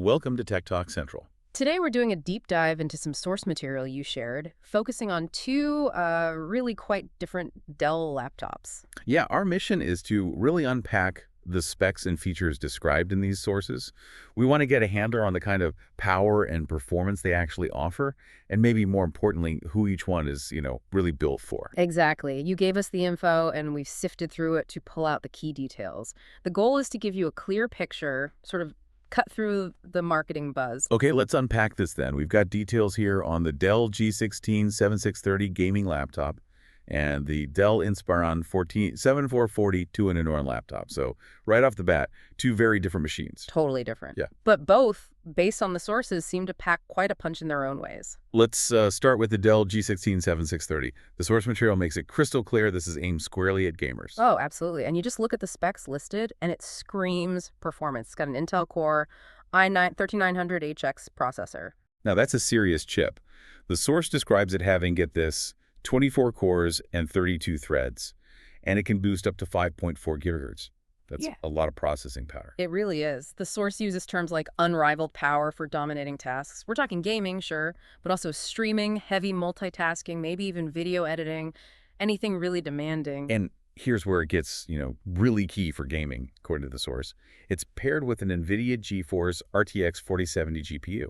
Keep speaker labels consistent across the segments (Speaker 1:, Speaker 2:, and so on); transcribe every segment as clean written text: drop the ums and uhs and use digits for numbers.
Speaker 1: Welcome to Tech Talk Central.
Speaker 2: Today we're doing a deep dive into some source material you shared, focusing on two really quite different Dell laptops.
Speaker 1: Yeah, our mission is to really unpack the specs and features described in these sources. We want to get a handle on the kind of power and performance they actually offer, and maybe more importantly, who each one is, really built for.
Speaker 2: Exactly. You gave us the info and we've sifted through it to pull out the key details. The goal is to give you a clear picture, sort of cut through the marketing buzz.
Speaker 1: Okay, let's unpack this then. We've got details here on the Dell G16 7630 gaming laptop and the Dell Inspiron 7440 2-in-1 laptop. So right off the bat, two very different machines.
Speaker 2: Totally different.
Speaker 1: Yeah.
Speaker 2: But both, based on the sources, seem to pack quite a punch in their own ways.
Speaker 1: Let's start with the Dell G16 7630. The source material makes it crystal clear this is aimed squarely at gamers.
Speaker 2: Oh, absolutely. And you just look at the specs listed, and it screams performance. It's got an Intel Core i9-13900HX processor.
Speaker 1: Now, that's a serious chip. The source describes it having, get this, 24 cores and 32 threads, and it can boost up to 5.4 gigahertz. That's a lot of processing power.
Speaker 2: It really is. The source uses terms like unrivaled power for dominating tasks. We're talking gaming, sure, but also streaming, heavy multitasking, maybe even video editing, anything really demanding.
Speaker 1: And here's where it gets, really key for gaming, according to the source. It's paired with an NVIDIA GeForce RTX 4070 GPU,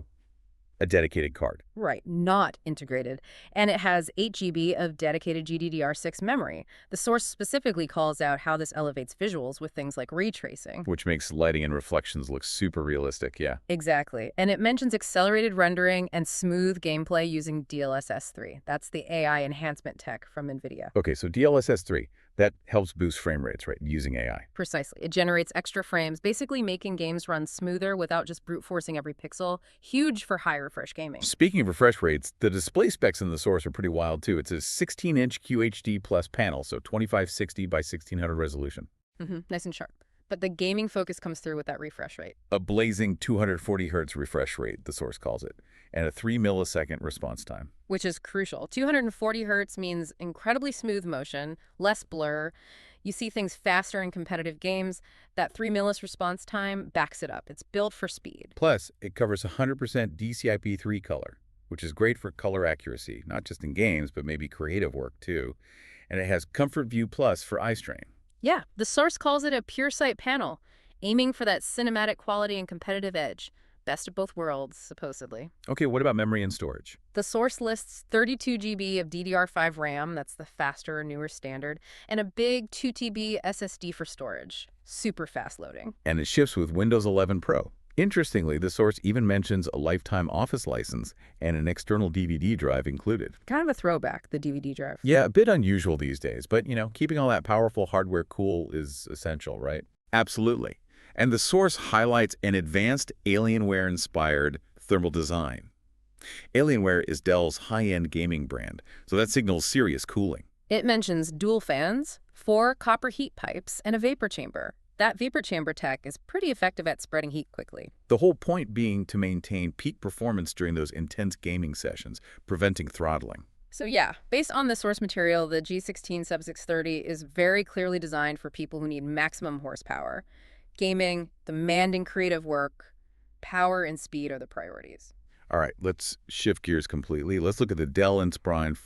Speaker 1: a dedicated card.
Speaker 2: Right, not integrated. And it has 8 GB of dedicated GDDR6 memory. The source specifically calls out how this elevates visuals with things like ray tracing.
Speaker 1: Which makes lighting and reflections look super realistic, yeah.
Speaker 2: Exactly. And it mentions accelerated rendering and smooth gameplay using DLSS 3. That's the AI enhancement tech from NVIDIA.
Speaker 1: Okay, so DLSS 3, that helps boost frame rates, right, using AI.
Speaker 2: Precisely. It generates extra frames, basically making games run smoother without just brute forcing every pixel. Huge for high refresh gaming.
Speaker 1: Speaking of refresh rates, the display specs in the source are pretty wild too. It's a 16-inch QHD plus panel, so 2560 by 1600 resolution.
Speaker 2: Nice and sharp. But the gaming focus comes through with that refresh rate.
Speaker 1: A blazing 240 hertz refresh rate, the source calls it, and a 3-millisecond response time.
Speaker 2: Which is crucial. 240 hertz means incredibly smooth motion, less blur. You see things faster in competitive games. That 3 millis response time backs it up. It's built for speed.
Speaker 1: Plus, it covers 100% DCI-P3 color, which is great for color accuracy, not just in games, but maybe creative work too. And it has Comfort View Plus for eye strain.
Speaker 2: Yeah, the source calls it a pure sight panel, aiming for that cinematic quality and competitive edge. Best of both worlds, supposedly.
Speaker 1: Okay, what about memory and storage?
Speaker 2: The source lists 32 GB of DDR5 RAM, that's the faster, newer standard, and a big 2 TB SSD for storage. Super fast loading.
Speaker 1: And it ships with Windows 11 Pro. Interestingly, the source even mentions a lifetime Office license and an external DVD drive included.
Speaker 2: Kind of a throwback, the DVD drive.
Speaker 1: Yeah, a bit unusual these days, but, keeping all that powerful hardware cool is essential, right? Absolutely. And the source highlights an advanced Alienware-inspired thermal design. Alienware is Dell's high-end gaming brand, so that signals serious cooling.
Speaker 2: It mentions dual fans, 4 copper heat pipes, and a vapor chamber. That vapor chamber tech is pretty effective at spreading heat quickly.
Speaker 1: The whole point being to maintain peak performance during those intense gaming sessions, preventing throttling.
Speaker 2: So yeah, based on the source material, the G16 Sub-630 is very clearly designed for people who need maximum horsepower. Gaming, demanding creative work, power and speed are the priorities.
Speaker 1: All right, let's shift gears completely. Let's look at the Dell Inspiron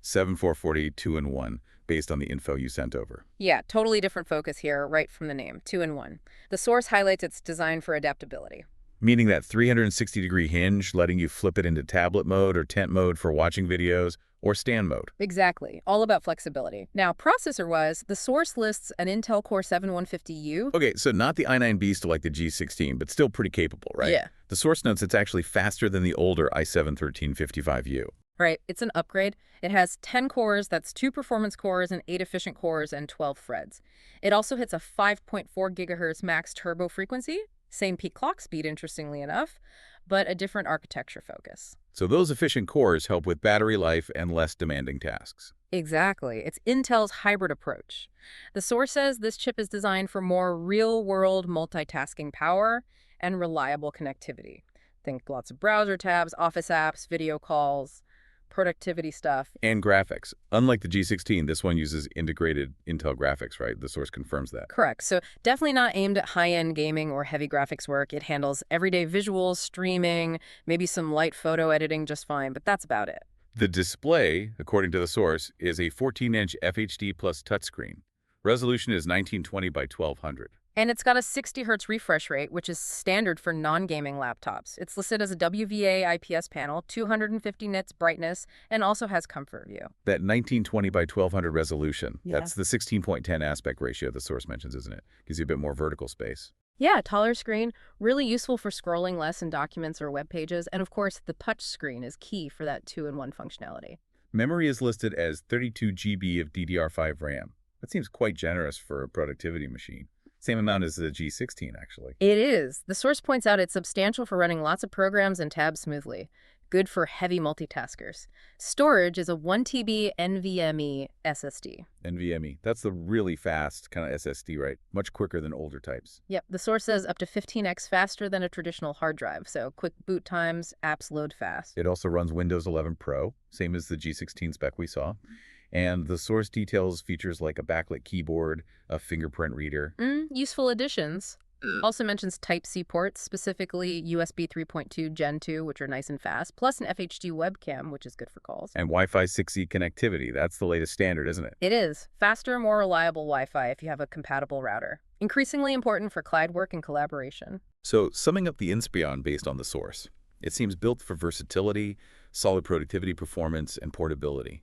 Speaker 1: 7440 2-in-1 based on the info you sent over.
Speaker 2: Yeah, totally different focus here, right from the name, 2-in-1. The source highlights its design for adaptability.
Speaker 1: Meaning that 360-degree hinge, letting you flip it into tablet mode or tent mode for watching videos, or stand mode.
Speaker 2: Exactly. All about flexibility. Now, processor-wise, the source lists an Intel Core 7150U.
Speaker 1: Okay, so not the i9 beast like the G16, but still pretty capable, right?
Speaker 2: Yeah.
Speaker 1: The source notes it's actually faster than the older i7-1355U.
Speaker 2: Right, it's an upgrade. It has 10 cores, that's 2 performance cores and 8 efficient cores and 12 threads. It also hits a 5.4 gigahertz max turbo frequency, same peak clock speed, interestingly enough, but a different architecture focus.
Speaker 1: So those efficient cores help with battery life and less demanding tasks.
Speaker 2: Exactly. It's Intel's hybrid approach. The source says this chip is designed for more real-world multitasking power and reliable connectivity. Think lots of browser tabs, office apps, video calls. productivity stuff.
Speaker 1: And graphics. Unlike the G16, this one uses integrated Intel graphics, right? The source confirms that.
Speaker 2: Correct. So definitely not aimed at high-end gaming or heavy graphics work. It handles everyday visuals, streaming, maybe some light photo editing just fine, but that's about it.
Speaker 1: The display, according to the source, is a 14-inch FHD plus touchscreen. Resolution is 1920 by 1200.
Speaker 2: And it's got a 60 hertz refresh rate, which is standard for non-gaming laptops. It's listed as a WVA IPS panel, 250 nits brightness, and also has comfort view.
Speaker 1: That 1920 by 1200 resolution,
Speaker 2: Yeah.
Speaker 1: that's the 16:10 aspect ratio the source mentions, isn't it? Gives you a bit more vertical space.
Speaker 2: Yeah, taller screen, really useful for scrolling less in documents or web pages. And of course, the touch screen is key for that 2-in-1 functionality.
Speaker 1: Memory is listed as 32 GB of DDR5 RAM. That seems quite generous for a productivity machine. Same amount as the G16, actually.
Speaker 2: It is. The source points out it's substantial for running lots of programs and tabs smoothly. Good for heavy multitaskers. Storage is a 1 TB NVMe SSD.
Speaker 1: NVMe. That's the really fast kind of SSD, right? Much quicker than older types.
Speaker 2: Yep, the source says up to 15x faster than a traditional hard drive, so quick boot times, apps load fast.
Speaker 1: It also runs Windows 11 Pro, same as the G16 spec we saw. And the source details features like a backlit keyboard, a fingerprint reader.
Speaker 2: Useful additions. Also mentions Type-C ports, specifically USB 3.2 Gen 2, which are nice and fast, plus an FHD webcam, which is good for calls.
Speaker 1: And Wi-Fi 6E connectivity. That's the latest standard, isn't it?
Speaker 2: It is. Faster, more reliable Wi-Fi if you have a compatible router. Increasingly important for cloud work and collaboration.
Speaker 1: So, summing up the Inspiron based on the source, it seems built for versatility, solid productivity performance, and portability.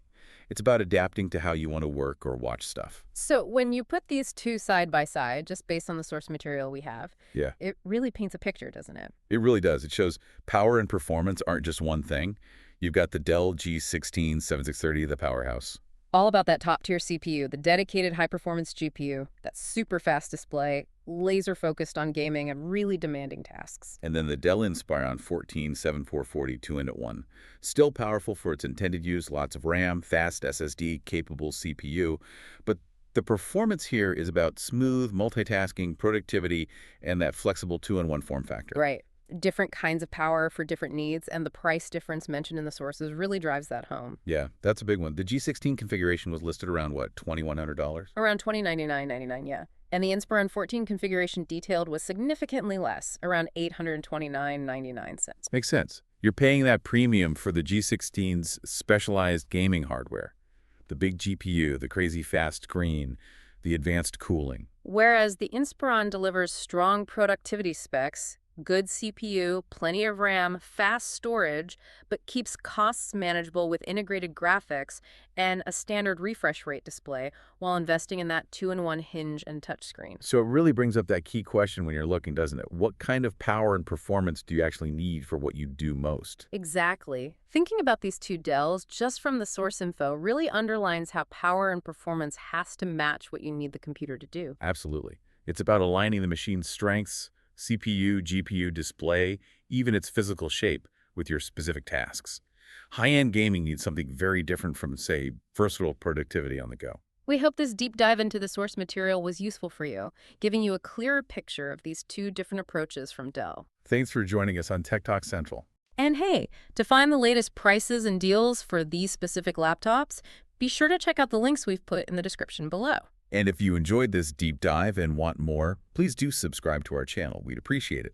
Speaker 1: It's about adapting to how you want to work or watch stuff.
Speaker 2: So when you put these two side by side, just based on the source material we have,
Speaker 1: Yeah,
Speaker 2: it really paints a picture, doesn't it?
Speaker 1: it really does. It shows power and performance aren't just one thing. You've got the Dell G16 7630, the powerhouse.
Speaker 2: All about that top-tier CPU, the dedicated high-performance GPU, that super fast display, laser-focused on gaming and really demanding tasks.
Speaker 1: And then the Dell Inspiron 14 7440 2-in-1. Still powerful for its intended use, lots of RAM, fast SSD, capable CPU. But the performance here is about smooth multitasking, productivity, and that flexible 2-in-1 form factor.
Speaker 2: Right. Different kinds of power for different needs, and the price difference mentioned in the sources really drives that home.
Speaker 1: Yeah, that's a big one. The G16 configuration was listed around, what, $2,100?
Speaker 2: Around $2,099.99, yeah. And the Inspiron 14 configuration detailed was significantly less, around $829.99.
Speaker 1: Makes sense. You're paying that premium for the G16's specialized gaming hardware. The big GPU, the crazy fast screen, the advanced cooling.
Speaker 2: Whereas the Inspiron delivers strong productivity specs, good CPU, plenty of RAM, fast storage, but keeps costs manageable with integrated graphics and a standard refresh rate display while investing in that 2-in-1 hinge and touchscreen.
Speaker 1: So it really brings up that key question when you're looking, doesn't it? What kind of power and performance do you actually need for what you do most?
Speaker 2: Exactly. Thinking about these two Dells just from the source info really underlines how power and performance has to match what you need the computer to do.
Speaker 1: Absolutely. It's about aligning the machine's strengths, CPU, GPU, display, even its physical shape with your specific tasks. High-end gaming needs something very different from, say, versatile productivity on the go.
Speaker 2: We hope this deep dive into the source material was useful for you, giving you a clearer picture of these two different approaches from Dell.
Speaker 1: Thanks for joining us on Tech Talk Central.
Speaker 2: And hey, to find the latest prices and deals for these specific laptops, be sure to check out the links we've put in the description below.
Speaker 1: And if you enjoyed this deep dive and want more, please do subscribe to our channel. We'd appreciate it.